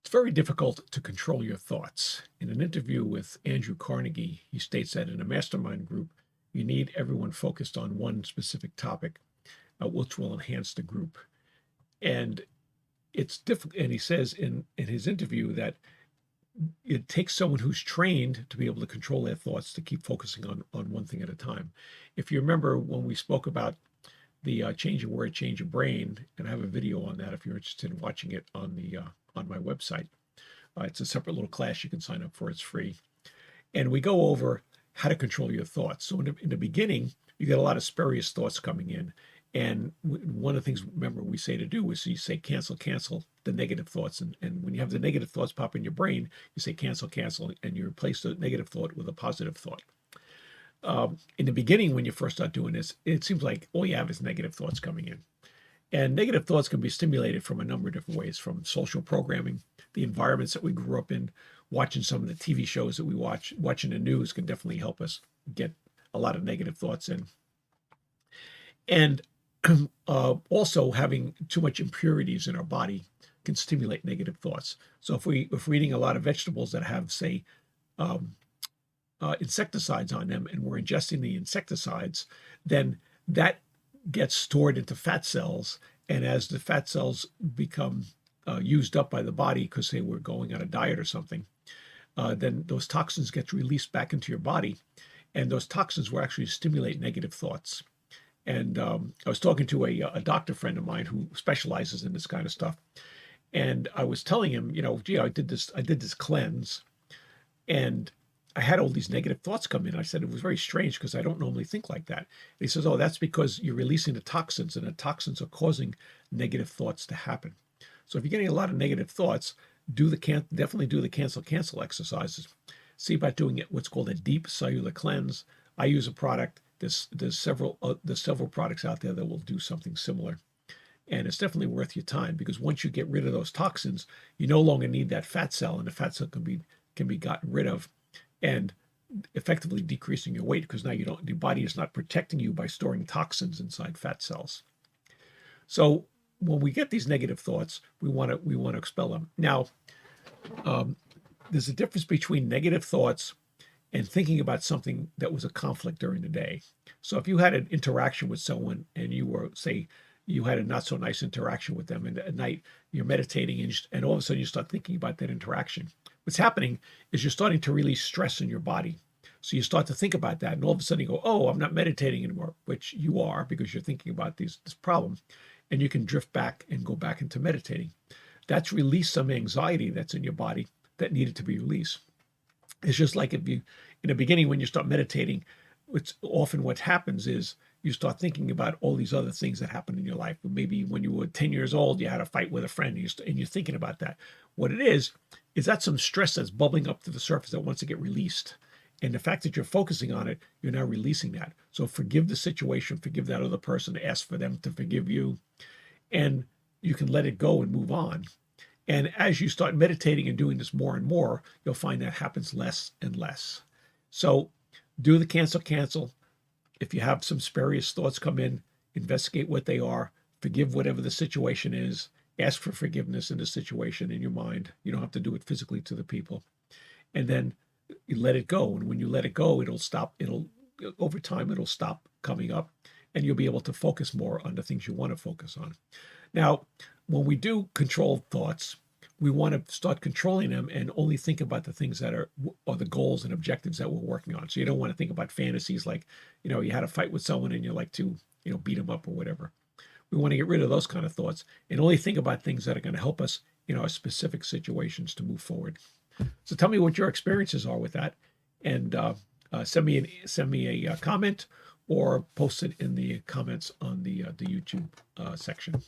It's very difficult to control your thoughts. In an interview with Andrew Carnegie, he states that in a mastermind group, you need everyone focused on one specific topic, which will enhance the group. And it's difficult. And he says in his interview that it takes someone who's trained to be able to control their thoughts to keep focusing on one thing at a time. If you remember when we spoke about the change your word, change your brain, and I have a video on that if you're interested in watching it on my website. It's a separate little class you can sign up for. It's free. And we go over how to control your thoughts. So in the beginning, you get a lot of spurious thoughts coming in. And one of the things, remember, we say to do is you say cancel the negative thoughts. And when you have the negative thoughts pop in your brain, you say cancel, and you replace the negative thought with a positive thought. In the beginning, when you first start doing this, it seems like all you have is negative thoughts coming in. And negative thoughts can be stimulated from a number of different ways, from social programming, the environments that we grew up in, watching some of the TV shows that we watch, watching the news can definitely help us get a lot of negative thoughts in. And also having too much impurities in our body can stimulate negative thoughts. So if we're eating a lot of vegetables that have, say, insecticides on them, and we're ingesting the insecticides, then that gets stored into fat cells. And as the fat cells become used up by the body because they were going on a diet or something, then those toxins get released back into your body. And those toxins will actually stimulate negative thoughts. And I was talking to a doctor friend of mine who specializes in this kind of stuff. And I was telling him, gee, I did this cleanse, and I had all these negative thoughts come in. I said it was very strange because I don't normally think like that. And he says, oh, that's because you're releasing the toxins, and the toxins are causing negative thoughts to happen. So if you're getting a lot of negative thoughts, definitely do the cancel exercises. See about doing it what's called a deep cellular cleanse. I use a product. There's several products out there that will do something similar. And it's definitely worth your time, because once you get rid of those toxins, you no longer need that fat cell, and the fat cell can be gotten rid of, and effectively decreasing your weight, because now the body is not protecting you by storing toxins inside fat cells. So when we get these negative thoughts, we want to expel them. Now, there's a difference between negative thoughts and thinking about something that was a conflict during the day. So if you had an interaction with someone and you had a not so nice interaction with them, and at night you're meditating and all of a sudden you start thinking about that interaction, what's happening is you're starting to release stress in your body. So you start to think about that, and all of a sudden you go, oh, I'm not meditating anymore, which you are, because you're thinking about this problem, and you can drift back and go back into meditating. That's released some anxiety that's in your body that needed to be released. It's just like in the beginning, when you start meditating, what happens is you start thinking about all these other things that happened in your life. Maybe when you were 10 years old, you had a fight with a friend, and you're thinking about that. What it is that some stress that's bubbling up to the surface that wants to get released. And the fact that you're focusing on it, you're now releasing that. So forgive the situation, forgive that other person, ask for them to forgive you, and you can let it go and move on. And as you start meditating and doing this more and more, you'll find that happens less and less. So do the cancel. If you have some spurious thoughts come in, investigate what they are, forgive whatever the situation is, ask for forgiveness in the situation in your mind. You don't have to do it physically to the people. And then you let it go. And when you let it go, over time, it'll stop coming up, and you'll be able to focus more on the things you want to focus on. Now, when we do control thoughts, we want to start controlling them and only think about the things that are the goals and objectives that we're working on. So you don't want to think about fantasies like, you had a fight with someone and you like to, beat them up or whatever. We want to get rid of those kind of thoughts and only think about things that are going to help us in our specific situations to move forward. So tell me what your experiences are with that, and send me a comment or post it in the comments on the YouTube section.